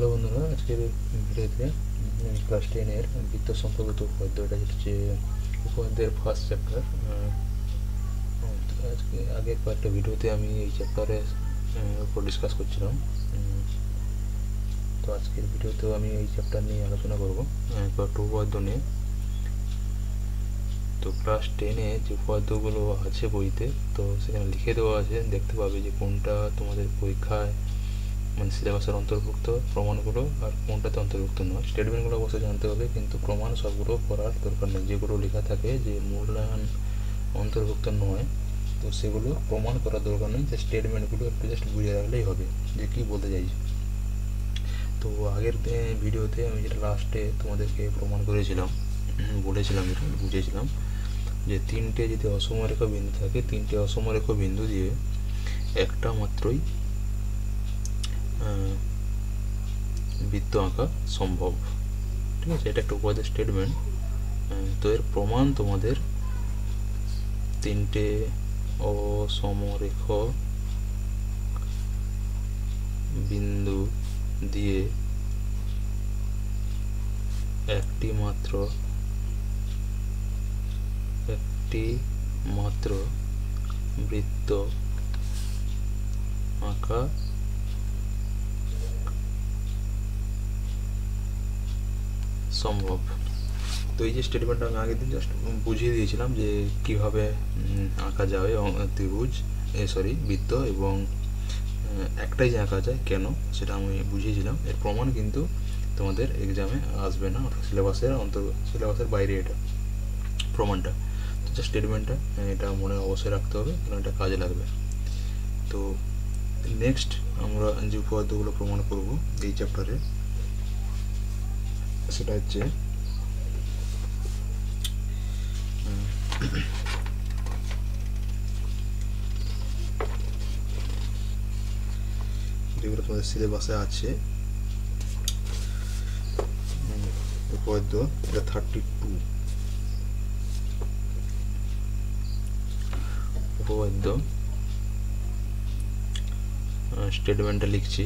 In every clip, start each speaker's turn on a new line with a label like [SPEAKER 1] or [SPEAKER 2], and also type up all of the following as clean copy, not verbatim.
[SPEAKER 1] Hello বন্ধুরা, আজকের ভিডিওতে ক্লাস 10-এর বৃত্ত সম্পর্কিত উপপাদ্য, এটা হচ্ছে উপপাদ্যের ফার্স্ট চ্যাপ্টার। আজকে আগের কয়েকটা ভিডিওতে আমি এই চ্যাপ্টারের উপর ডিসকাস করছিলাম। তো আজকের ভিডিওতেও আমি এই চ্যাপ্টার নিয়ে আলোচনা করব, কয়েকটা উপপাদ্য নিয়ে। তো ক্লাস 10-এ যে উপপাদ্যগুলো আছে বইতে, তো সেখানে লিখে দেওয়া আছে, দেখতে পাবে যে কোনটা তোমাদের পরীক্ষায় মানে সিলেবাসের অন্তর্ভুক্ত প্রমাণগুলো আর কোনটাতে অন্তর্ভুক্ত নয়। স্টেটমেন্টগুলো অবশ্যই জানতে হবে, কিন্তু প্রমাণ সবগুলো করার দরকার নেই। যেগুলো লেখা থাকে যে মূল্যায়ন অন্তর্ভুক্ত নয়, তো সেগুলো প্রমাণ করার দরকার নেই। যে স্টেটমেন্টগুলো একটু জাস্ট বুঝে রাখলেই হবে যে কী বলতে চাইছি। তো আগের ভিডিওতে আমি যেটা লাস্টে তোমাদেরকে প্রমাণ করেছিলাম, বলেছিলাম, যেটা বুঝেছিলাম যে তিনটে যদি অসমরেখ বিন্দু থাকে, তিনটে অসমরেখ বিন্দু দিয়ে একটা মাত্রই বৃত্ত আঁকা সম্ভব। ঠিক আছে, এটা একটা উপপাদ্যের স্টেটমেন্ট। তো এর প্রমাণ তোমাদের তিনটে অসমরেখ বিন্দু দিয়ে একটি মাত্র বৃত্ত আঁকা সম্ভব। তো এই যে স্টেটমেন্টটা আমি আগের দিন জাস্ট বুঝিয়ে দিয়েছিলাম যে কিভাবে আঁকা যাবে ত্রিভুজ বৃত্ত, এবং একটাই যে আঁকা যায় কেন সেটা আমি বুঝিয়েছিলাম। এর প্রমাণ কিন্তু তোমাদের এক্সামে আসবে না, অর্থাৎ সিলেবাসের বাইরে এটা প্রমাণটা। তো জাস্ট স্টেটমেন্টটা এটা মনে অবশ্যই রাখতে হবে, কারণ এটা কাজে লাগবে। তো নেক্সট আমরা যে উপপাদ্যগুলো প্রমাণ করব এই চ্যাপ্টারে, সেটা হচ্ছে যেগুলো তোমাদের সিলেবাসে আছে। উপপাদ্য এটা 32 উপপাদ্য। স্টেটমেন্টটা লিখছি,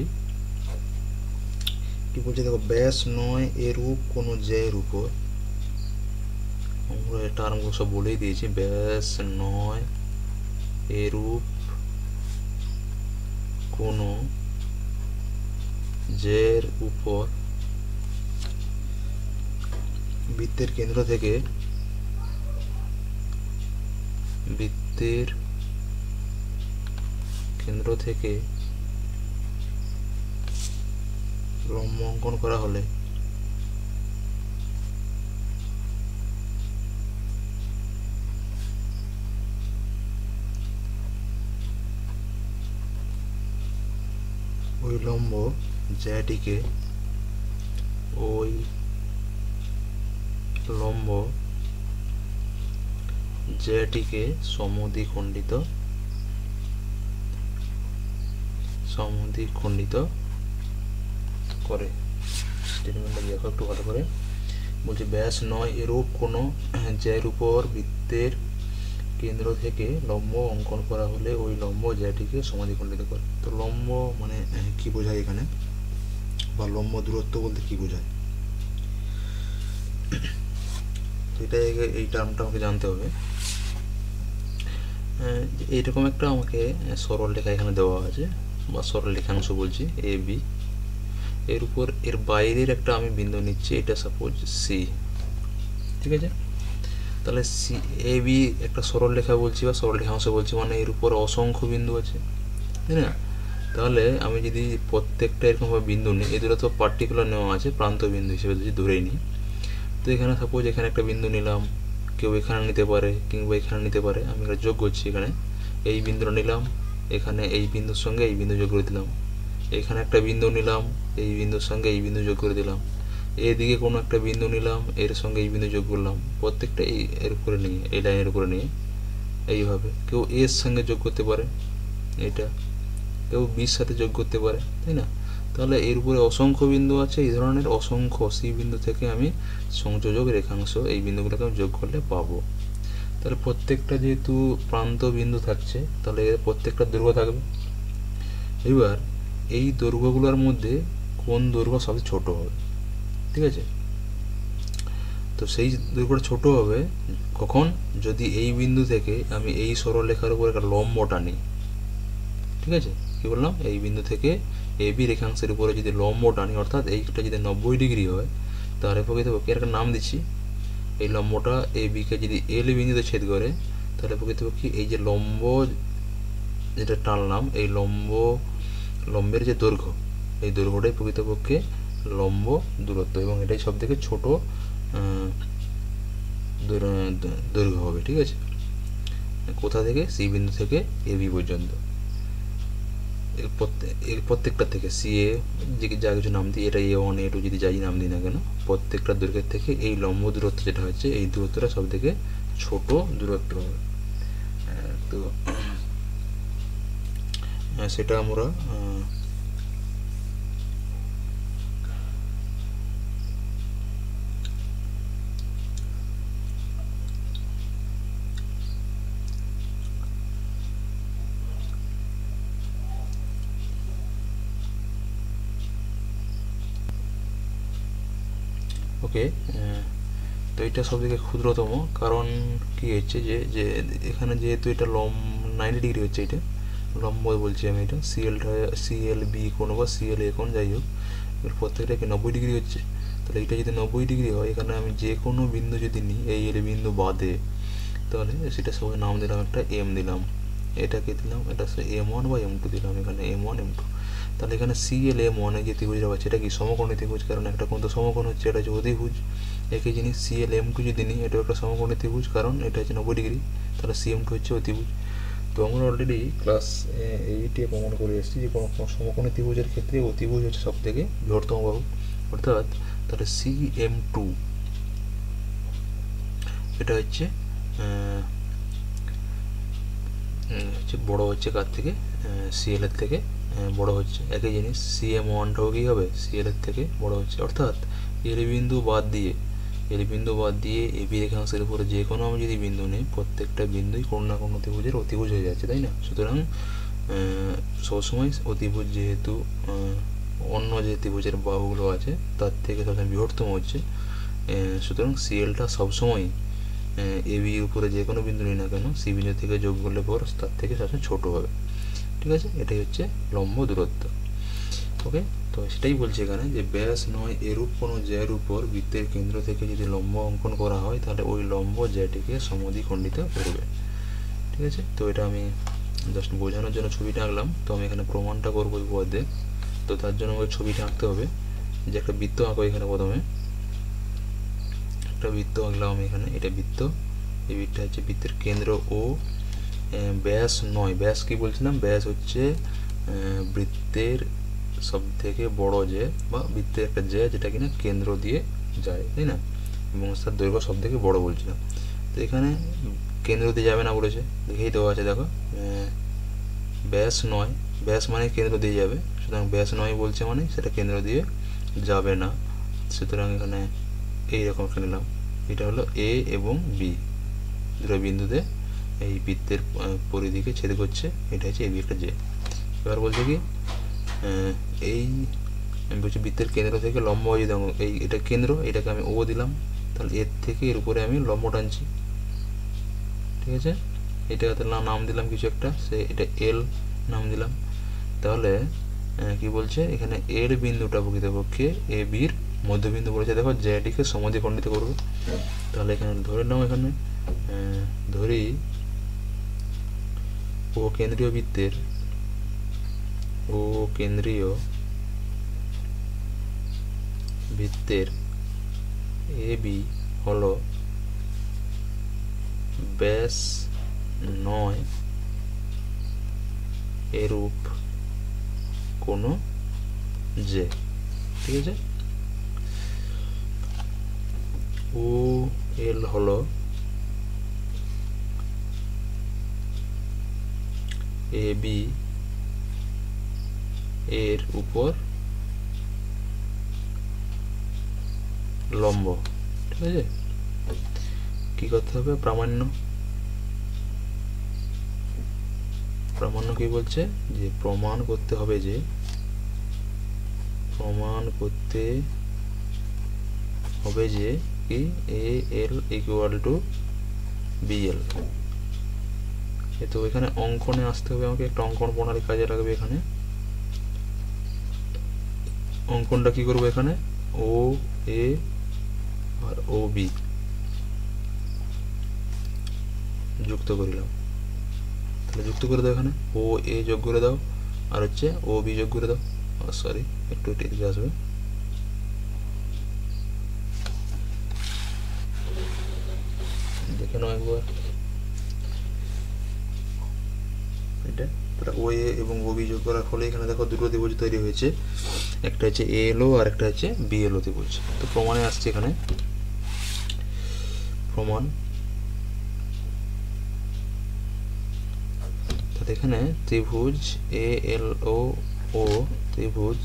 [SPEAKER 1] কি বলছে দেখো, ব্যাস নয় এরূপ কোনো জ্যায়ের উপর, আমরা এটা আরম্ভ সব বলেই দিয়েছি, ব্যাস নয় এরূপ কোনো জ্যায়ের উপর বৃত্তের কেন্দ্র থেকে লম্ব অঙ্কন করা হলে ওই লম্ব জ্যাটিকে সমদ্বিখণ্ডিত করে। স্টেটমেন্টটা দেখো একটু ভালো করে। বলছে ব্যাস নয় এরূপ কোনো জ্যায়ের উপর বৃত্তের কেন্দ্র থেকে লম্ব অঙ্কন করা হলে ওই লম্ব জ্যাটিকে সমদ্বিখণ্ডিত করে। তো লম্ব মানে কি বোঝায় এখানে, বা লম্ব দূরত্ব বলতে কি বোঝায়, এটা এই টার্মটা আমাকে জানতে হবে। এইরকম একটা আমাকে সরল রেখা এখানে দেওয়া আছে, বা সরল রেখাংশ বলছি এ বি, এর উপর এর বাইরের একটা আমি বিন্দু নিচ্ছি, এটা সাপোজ সি। ঠিক আছে, তাহলে সি এ বি একটা সরল রেখা বলছি বা সরল রেখাংশ বলছি, মানে এর উপর অসংখ্য বিন্দু আছে, তাই না? তাহলে আমি যদি প্রত্যেকটা এরকমভাবে বিন্দু নিই, এগুলো তো পার্টিকুলার নেওয়া আছে প্রান্ত বিন্দু হিসেবে যদি ধরেই নিই। তো এখানে সাপোজ এখানে একটা বিন্দু নিলাম, কেউ এখানে নিতে পারে কিংবা এখানে নিতে পারে। আমি এটা যোগ করছি, এখানে এই বিন্দুটা নিলাম, এখানে এই বিন্দুর সঙ্গে এই বিন্দু যোগ করে দিলাম, এখানে একটা বিন্দু নিলাম, এই বিন্দুর সঙ্গে এই বিন্দু যোগ করে দিলাম, এদিকে কোনো একটা বিন্দু নিলাম, এর সঙ্গে এই বিন্দু যোগ করলাম, প্রত্যেকটা এর উপরে নিয়ে, এই লাইনের উপরে নিয়ে এইভাবে। কেউ এর সঙ্গে যোগ করতে পারে, এটা কেউ বির সাথে যোগ করতে পারে, তাই না? তাহলে এর উপরে অসংখ্য বিন্দু আছে, এই ধরনের অসংখ্য সি বিন্দু থেকে আমি সংযোজক রেখাংশ এই বিন্দুগুলোকে আমি যোগ করলে পাবো। তাহলে প্রত্যেকটা যেহেতু প্রান্ত বিন্দু থাকছে, তাহলে এর প্রত্যেকটা দৈর্ঘ্য থাকবে। এবার এই দৈর্ঘ্যগুলোর মধ্যে কোন দৈর্ঘ্য সবচেয়ে ছোট হবে, ঠিক আছে। তো সেই দৈর্ঘ্যটা ছোট হবে কখন, যদি এই বিন্দু থেকে আমি এই সরলরেখার উপর একটা লম্ব টানি, ঠিক আছে। কি বললাম, এই বিন্দু থেকে এ বি রেখাংশের উপরে যদি লম্ব টানি, অর্থাৎ এইটা যদি 90 ডিগ্রি হয়, তাহলে প্রকৃতপক্ষে এর একটা নাম দিচ্ছি, এই লম্বটা এ বিকে যদি এল বিন্দুতে ছেদ করে, তাহলে প্রকৃতপক্ষে এই যে লম্ব যেটা টানলাম, এই লম্বের যে দৈর্ঘ্য, এই দৈর্ঘ্যটাই প্রকৃতপক্ষে লম্ব দূরত্ব, এবং এটাই সব থেকে ছোট দৈর্ঘ্য হবে, ঠিক আছে। কোথা থেকে, সি বিন্দু থেকে এ বি পর্যন্ত, প্রত্যেকটা থেকে সি এ যা কিছু নাম দিই, এটা A1 A2 যদি যাই নাম দিই না কেন, প্রত্যেকটা দৈর্ঘ্যের থেকে এই লম্ব দূরত্ব যেটা হচ্ছে, এই দূরত্বটা সব থেকে ছোট দূরত্ব হবে। তো সেটা আমরা ওকে। তো এটা সব থেকে ক্ষুদ্রতম, কারণ কি হচ্ছে যে এখানে যেহেতু এটা 90 ডিগ্রি হচ্ছে, এটা লম্ব বলছি আমি, এটা সিএল বি কোণ বা সিএল এ কোণ যাই হোক, এর প্রত্যেকটাকে 90 ডিগ্রি হচ্ছে। তাহলে এটা যদি 90 ডিগ্রি হয়, এখানে আমি যে কোনো বিন্দু যদি নিই এই এল বিন্দু বাদে, তাহলে সেটা সবাই নাম দিলাম একটা এম দিলাম, এটাকে দিলাম এটা M1 বা M2 দিলাম, এখানে M1 M2। তাহলে এখানে CL M1 যে ত্রিভুজটা পাচ্ছি, এটা কি সমকোণী ত্রিভুজ, কারণ একটা কোণ তো সমকোণ হচ্ছে, এটা হচ্ছে অতিভুজ। একই জিনিস CL M2 যদি নিই, এটাও একটা সমকোণী ত্রিভুজ, কারণ এটা হচ্ছে 90 ডিগ্রি, তাহলে CM2 হচ্ছে অতিভুজ। তো আমরা অলরেডি ক্লাস 8-এ প্রমাণ করে এসেছি যে কোনো সমকোণী ত্রিভুজের ক্ষেত্রে অতিভুজ হচ্ছে সব থেকে বৃহত্তম বাহু, অর্থাৎ তাহলে CM2 এটা হচ্ছে বড় হচ্ছে কার থেকে, CL এর থেকে বড় হচ্ছে। একই জিনিস CM1টাও কি হবে, CL এর থেকে বড় হচ্ছে, অর্থাৎ এল বিন্দু বাদ দিয়ে এবি রেখাংশের উপরে যে কোনো আমি যদি বিন্দু নিই, প্রত্যেকটা বিন্দুই কোনো না কোনো ত্রিভুজের অতিভুজ হয়ে যাচ্ছে, তাই না। সুতরাং সবসময় অতিভুজ যেহেতু অন্য যে ত্রিভুজের বাহুগুলো আছে তার থেকে সবসময় বৃহত্তম হচ্ছে, সুতরাং CLটা সবসময় এ বি উপরে যে কোনো বিন্দু নিই না কেন, সি বিন্দু থেকে যোগ করলে পর তার থেকে সবসময় ছোটো হবে, ঠিক আছে। এটাই হচ্ছে লম্ব দূরত্ব। ওকে, তো সেটাই বলছে এখানে যে ব্যাস নয় এরূপ কোনো জ্যার উপর বৃত্তের কেন্দ্র থেকে যদি লম্ব অঙ্কন করা হয়, তাহলে ওই লম্ব জ্যাটিকে সমদ্বিখণ্ডিত করবে, ঠিক আছে। তো এটা আমি জাস্ট বোঝানোর জন্য ছবিটা আঁকলাম। তো আমি এখানে প্রমাণটা করবো উপপাদ্যে, তো তার জন্য আমাকে ছবিটা আঁকতে হবে, যে একটা বৃত্ত আঁকো। এখানে প্রথমে একটা বৃত্ত আঁকলাম আমি এখানে, এটা বৃত্ত, এই বৃত্তটা হচ্ছে বৃত্তের কেন্দ্র ও ব্যাস নয়, ব্যাস কি বলছিলাম, ব্যাস হচ্ছে বৃত্তের সব থেকে বড় যে, বা বৃত্তের একটা যে যেটা কিনা কেন্দ্র দিয়ে যায়, তাই না, এবং তার দৈর্ঘ্য সব থেকে বড় বলছিলাম। তো এখানে কেন্দ্র দিয়ে যাবে না বলেছে, দেখেই দেওয়া আছে, দেখো ব্যাস নয়, ব্যাস মানে কেন্দ্র দিয়ে যাবে, সুতরাং ব্যাস নয় বলছে মানে সেটা কেন্দ্র দিয়ে যাবে না, সুতরাং এখানে এইরকম একটা নিলাম। এটা হলো এ এবং বি দুটো বিন্দুতে এই বৃত্তের পরিধিকে ছেদ করছে, এটা হচ্ছে এবি একটা জে। এবার বলছে কি, এই আমি বলছি বৃত্তের কেন্দ্র থেকে লম্ব যদি এই এটা কেন্দ্র, এটাকে আমি ও দিলাম, তাহলে এর থেকে এর উপরে আমি লম্ব টানছি, ঠিক আছে। এটাকে নাম দিলাম কিছু একটা, সে এটা এল নাম দিলাম। তাহলে কি বলছে এখানে, এর বিন্দুটা প্রকৃতপক্ষে এ বির মধ্যবিন্দু বলেছে, দেখো জ্যাটিকে সমদ্বিখণ্ডিত করবে। তাহলে এখানে ধরে নাও, এখানে ধরি ও কেন্দ্রীয় বৃত্তের এ বি হলো ব্যাস নয় এরূপ কোনো জে, ঠিক আছে। ও এল হলো এ বি এর উপর লম্ব, ঠিক আছে। কি করতে হবে, প্রামাণ্য কি বলছে, যে প্রমাণ করতে হবে যে প্রমাণ করতে হবে যে কি AL ইকুয়াল টু BL। তো এখানে অঙ্কনে আসতে হবে আমাকে, একটা অঙ্কন প্রণালী কাজে লাগবে। এখানে অঙ্কনটা কি করবো, এখানে OA আর OB যুক্ত করিলাম। তাহলে যুক্ত করে দাও, এখানে OA যোগ করে দাও আর হচ্ছে OB যোগ করে দাও। সরি, একটু এদিকে আসবে। দেখে নাও একবার এটা। OA এবং OB যোগ করার ফলে এখানে দেখো দুটো ত্রিভুজ তৈরি হয়েছে, একটা হচ্ছে ALO আর একটা হচ্ছে BLO ত্রিভুজ। তো প্রমাণে আসছে এখানে প্রমাণ। তাহলে এখানে ত্রিভুজ ALO ও ত্রিভুজ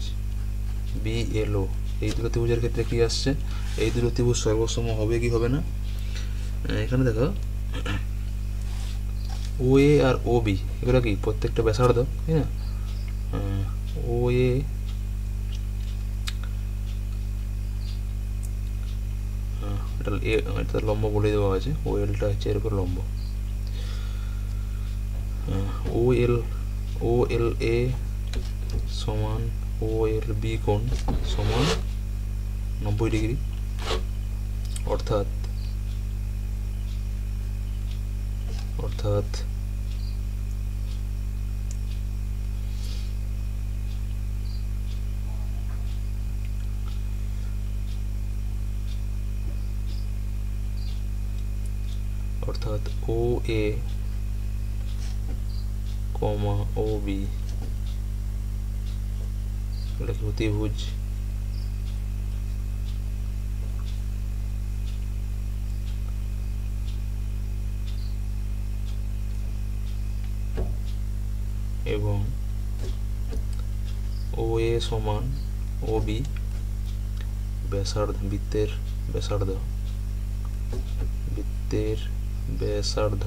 [SPEAKER 1] BLO, এই দুটো ত্রিভুজের ক্ষেত্রে কি আসছে, এই দুটো ত্রিভুজ সর্বসম হবে কি হবে না। এখানে দেখো OA আর OB এগুলো কি প্রত্যেকটা ব্যাসার্ধ, তাই না। OA এটা লম্ব বলে দেওয়া আছে, OLটা হচ্ছে এর উপর লম্ব। OLA সমান OLB কোণ সমান 90 ডিগ্রি, অর্থাৎ OA, OB এটা কি ত্রিভুজ এবং OA সমান OB ব্যাসার্ধ, বৃত্তের ব্যাসার্ধ,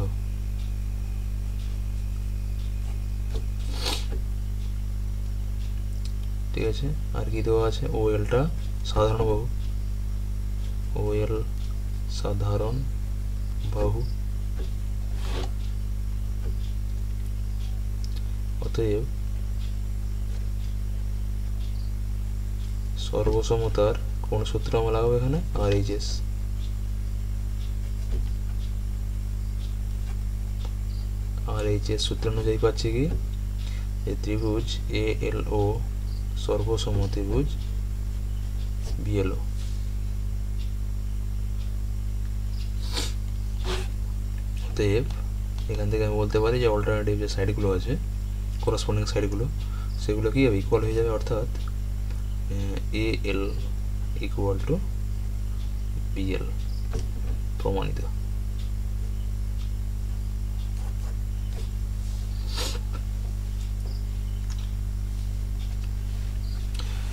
[SPEAKER 1] ঠিক আছে। আর কি দেওয়া আছে, OLটা সাধারণ বাহু, OL সাধারণ বাহু, অতএব সর্বসমতার কোন সূত্র আমরা লাগাবো এখানে, RHS। RHS সূত্র অনুযায়ী পাচ্ছি কি, এই ত্রিভুজ ALO সর্বসম ত্রিভুজ BLO। অতএব এখান থেকে আমি বলতে পারি যে অল্টারনেটিভ যে সাইডগুলো আছে, করসপন্ডিং সাইডগুলো, সেগুলো কি হবে, ইকুয়াল হয়ে যাবে, অর্থাৎ AL ইকুয়াল টু BL প্রমাণিত।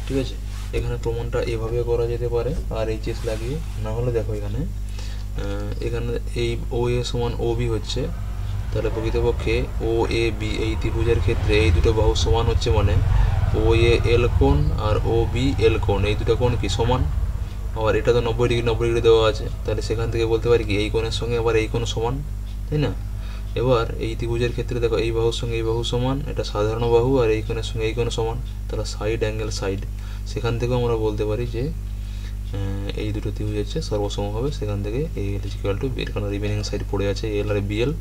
[SPEAKER 1] ঠিক আছে, এখানে প্রমাণটা এভাবে করা যেতে পারে RHS লাগিয়ে, না হলে দেখো এখানে এই OA সমান OB হচ্ছে, তাহলে প্রকৃতপক্ষে OAB এই ত্রিভুজের ক্ষেত্রে এই দুটো বাহু সমান হচ্ছে, মানে OAL কোণ আর OBL কোণ, এই দুটো কোণ কি সমান। আবার এটা তো 90 ডিগ্রি দেওয়া আছে, তাহলে সেখান থেকে বলতে পারি কি এই কোণের সঙ্গে আবার এই কোণ সমান, তাই না। এবার এই ত্রিভুজের ক্ষেত্রে দেখো এই বাহুর সঙ্গে এই বাহু সমান, এটা সাধারণ বাহু, আর এই কোণের সঙ্গে এই কোণ সমান, তাহলে সাইড অ্যাঙ্গেল সাইড, সেখান থেকেও আমরা বলতে পারি যে এই দুটো ত্রিভুজ হচ্ছে সর্বসম হবে। সেখান থেকে AL ইকুয়াল টু BL, কারণ রিমেনিং সাইড পড়ে আছে AL আর BL,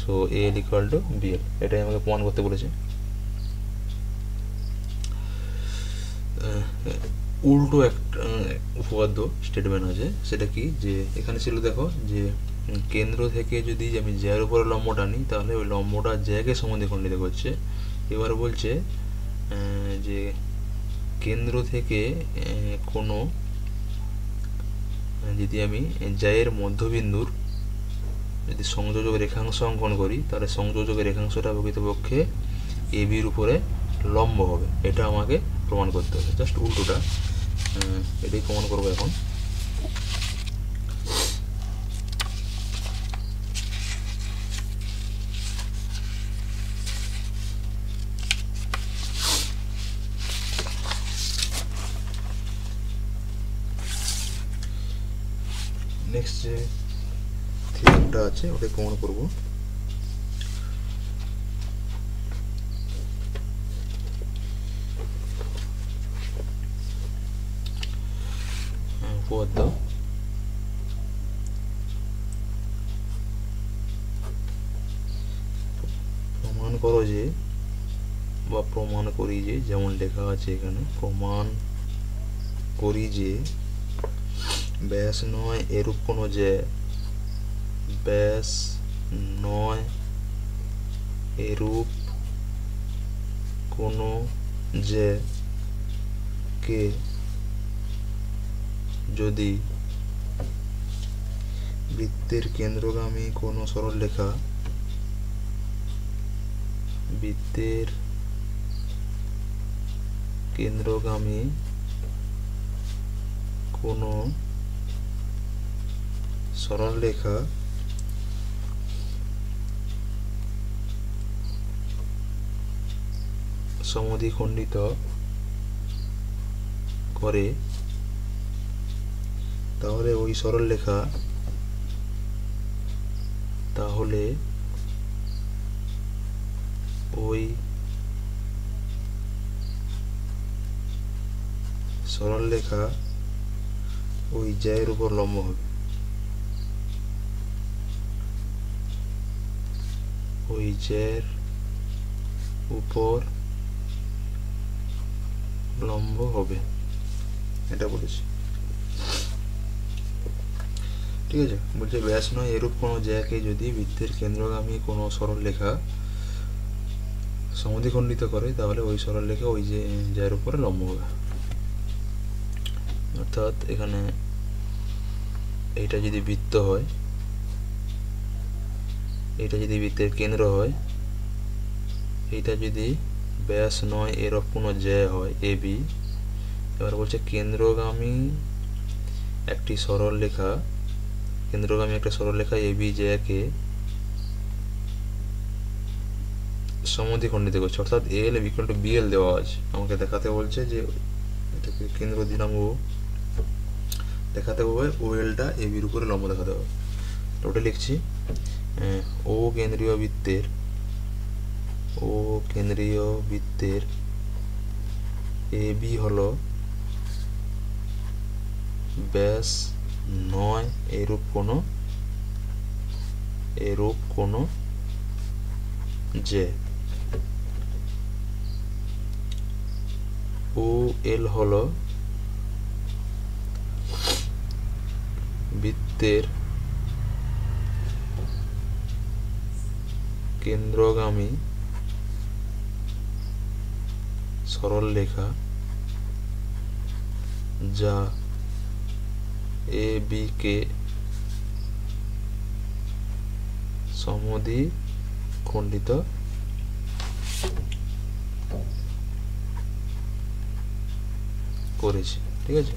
[SPEAKER 1] so AL equal to BL, এটাই আমাকে প্রমাণ করতে বলেছে। উল্টো একটা উপপাদ্য স্টেটমেন্ট আছে, সেটা কি, যে এখানে ছিল দেখো যে কেন্দ্র থেকে যদি আমি জ্যার উপরে লম্ব টানি, তাহলে ওই লম্বটা জ্যাকে সমদ্বিখণ্ডিত করছে। এবার বলছে যে কেন্দ্র থেকে কোনো যদি আমি জ্যায়ের মধ্যবিন্দুর যদি সংযোজক রেখাংশ অঙ্কন করি, তাহলে সংযোজক রেখাংশটা প্রকৃতপক্ষে ABর উপরে লম্ব হবে, এটা আমাকে প্রমাণ করতে হবে। জাস্ট উল্টোটা, এটাই প্রমাণ করবো এখন। নেক্সট যে থিওরেমটা আছে ওটা প্রমাণ করব। উপপাদ্য প্রমাণ করো যে বা প্রমাণ করি যে, যেমন লেখা আছে এখানে, প্রমাণ করি যে ব্যাস নয় এরূপ কোনো যে, ব্যাস নয় এরূপ কোনো যে কে যদি বৃত্তের কেন্দ্রগামী কোনো সরলরেখা, বৃত্তের কেন্দ্রগামী কোনো সরলরেখা সমদ্বিখণ্ডিত করে, তাহলে ওই সরলরেখা, তাহলে ওই সরলরেখা ওই জ্যায়ের উপর লম্ব হবে, ওই জ্যায়ের উপর লম্ব হবে, এটা বলেছি। ঠিক আছে, বলছে ব্যাস নয় এরূপ কোনো জ্যাকে যদি বৃত্তের কেন্দ্রগামী কোনো সরলরেখা সমদ্বিখণ্ডিত করে, তাহলে ওই সরলরেখা ওই জ্যায়ের উপরে লম্ব হবে। অর্থাৎ এখানে এইটা যদি বৃত্ত হয়, এটা যদি বৃত্তের কেন্দ্র হয়, এইটা যদি ব্যাস নয় এরূপ কোনো জ্যা হয় এ বি, এবার বলছে কেন্দ্রগামী একটি সরলরেখা, কেন্দ্রগামী একটা সরলরেখা এ বি জ্যাকে সমদ্বিখণ্ডিত করছে, অর্থাৎ এল ইকুয়াল টু বিএল দেওয়া আছে, আমাকে দেখাতে বলছে যে এটাকে কেন্দ্র দিলাম ও, দেখাতে হবে ও এলটা এ বির উপরে লম্ব দেখাতে হবে। ওটা লিখছি, ও কেন্দ্রীয় বৃত্তের, ও কেন্দ্রীয় বৃত্তের এ বি হলো ব্যাস নয় এরূপ কোনো যে, ও এল হলো বৃত্তের কেন্দ্রগামী সরলরেখা যা এ বি কে সমদ্বিখণ্ডিত করেছে। ঠিক আছে,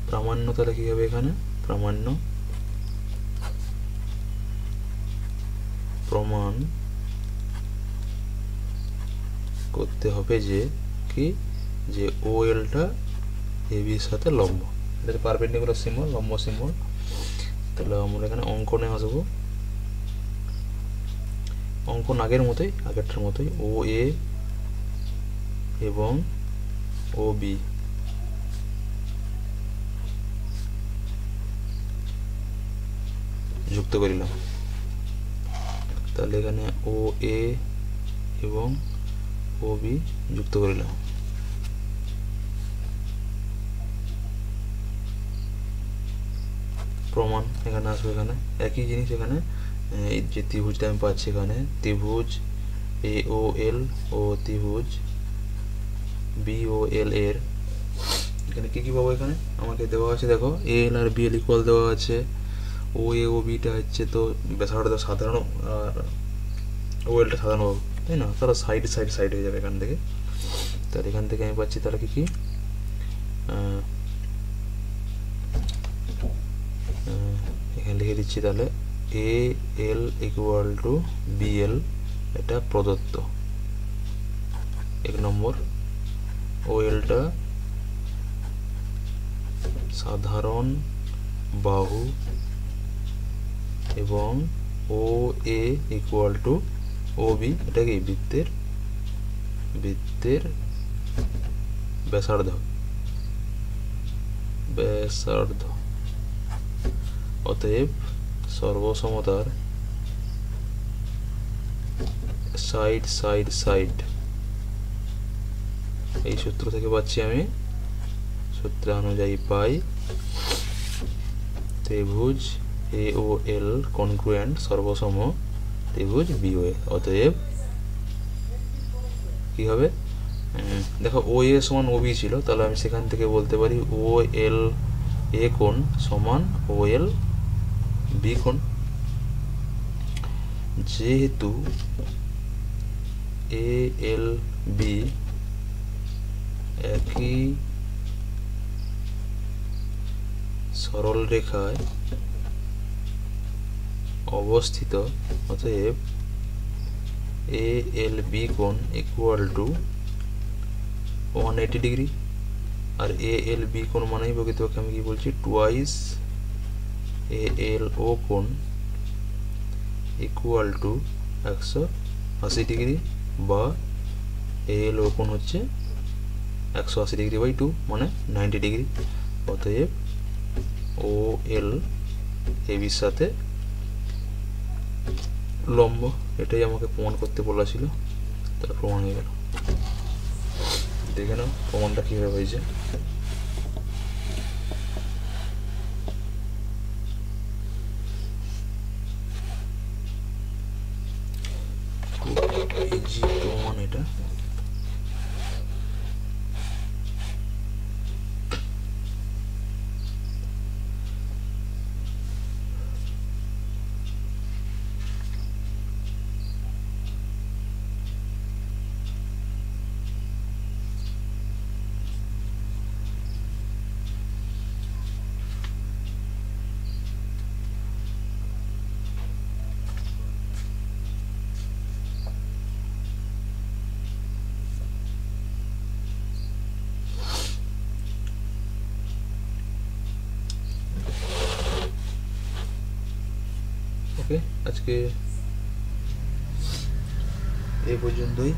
[SPEAKER 1] প্রামাণ্য তাহলে কি হবে এখানে, প্রামাণ্য প্রমাণ করতে হবে যে কি, যে ও এলটা এ বির সাথে লম্ব, এটা পারপেন্ডিকুলার সিম্বল, লম্ব সিম্বল। তাহলে আমরা এখানে অঙ্কনে আসবো, অঙ্কন আগেরটার মতোই ও এ এবং ও বি যুক্ত করিলাম। তাহলে এখানে ও এ এবং ও বি যুক্ত করিলাম। প্রমাণ এখানে আসবে, এখানে একই জিনিস, এখানে যে ত্রিভুজটা আমি পাচ্ছি, এখানে ত্রিভুজ এ ও এল ও ত্রিভুজ বি ও এল এর এখানে কি পাবো, এখানে আমাকে দেওয়া আছে, দেখো এ এল আর বি এল ইকুয়াল দেওয়া আছে, ও এ ও বিটা হচ্ছে তো ব্যাসার্ধ সাধারণ আর ও এলটা সাধারণ পাবো, তাই না, তাহলে সাইড হয়ে যাবে এখান থেকে। তাহলে এখান থেকে আমি পাচ্ছি তাহলে কি এখানে লিখে দিচ্ছি, তাহলে এ L equal to B L, এটা প্রদত্ত। এক নম্বর, ও এলটা সাধারণ বাহু এবং ও এ ইকুয়াল টু ও বি, এটা কি বৃত্তের ব্যাসার্ধ অতএব সর্বসমতার সাইড এই সূত্র থেকে পাচ্ছি আমি, সূত্র অনুযায়ী পাই ত্রিভুজ এ ও এল কনগ্রুয়েন্ট সর্বসম ত্রিভুজ বিওএ। অতএব কি হবে, দেখো ও এ সমান ও বি ছিল, তাহলে আমি সেখান থেকে বলতে পারি ও এল এ কোণ সমান ও এল বি কোণ। যেহেতু এ এল বি একই সরল রেখায় অবস্থিত, অতএব এ এল বি কোণ ইকুয়াল টু 180 ডিগ্রি। আর এ এল বি কোণ মানেই প্রকৃতপক্ষে আমি কি বলছি, টুয়াইস এ এল ও কোণ ইকুয়াল টু 180 ডিগ্রি, বা এ এল ও কোণ হচ্ছে 180 ডিগ্রি বাই 2 মানে 90 ডিগ্রি। অতএব ও এল এ বির সাথে লম্ব, এটাই আমাকে প্রমাণ করতে বলা ছিল, তার প্রমাণ হয়ে গেল। দেখে নাও প্রমাণটা কিভাবে হয়েছে। খুব ইজি প্রমাণ এটা। ওকে, আজকে এই পর্যন্তই।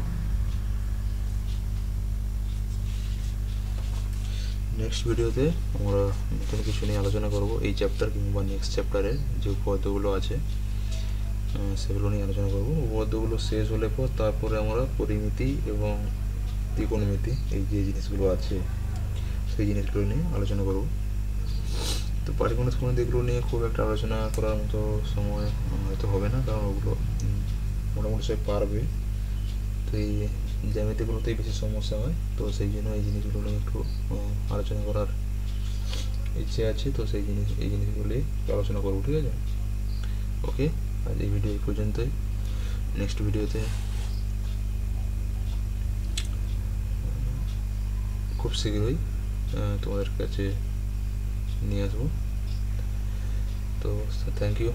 [SPEAKER 1] নেক্সট ভিডিওতে আমরা নতুন কিছু নিয়ে আলোচনা করব, এই চ্যাপ্টার কিংবা নেক্সট চ্যাপ্টারের যে উপপাদ্যগুলো আছে সেগুলো নিয়ে আলোচনা করব। উপপাদ্যগুলো শেষ হলে পর তারপরে আমরা পরিমিতি এবং ত্রিকোণমিতি এই যে জিনিসগুলো আছে সেই জিনিসগুলো নিয়ে আলোচনা করব। তো পাটিগণিত এগুলো নিয়ে খুব একটা আলোচনা করার মতো সময় হয়তো হবে না, কারণ ওগুলো মোটামুটি সবাই পারবে। তো এই জ্যামিতিগুলোতেই বেশি সমস্যা হয়, তো সেই জন্য এই জিনিসগুলো নিয়ে একটু আলোচনা করার ইচ্ছে আছে। তো এই জিনিসগুলো নিয়ে আলোচনা করবো, ঠিক আছে? ওকে, আজ এই ভিডিও এই পর্যন্তই। নেক্সট ভিডিওতে খুব শীঘ্রই তোমাদের কাছে নিয়ে আসবো। তো থ্যাংক ইউ।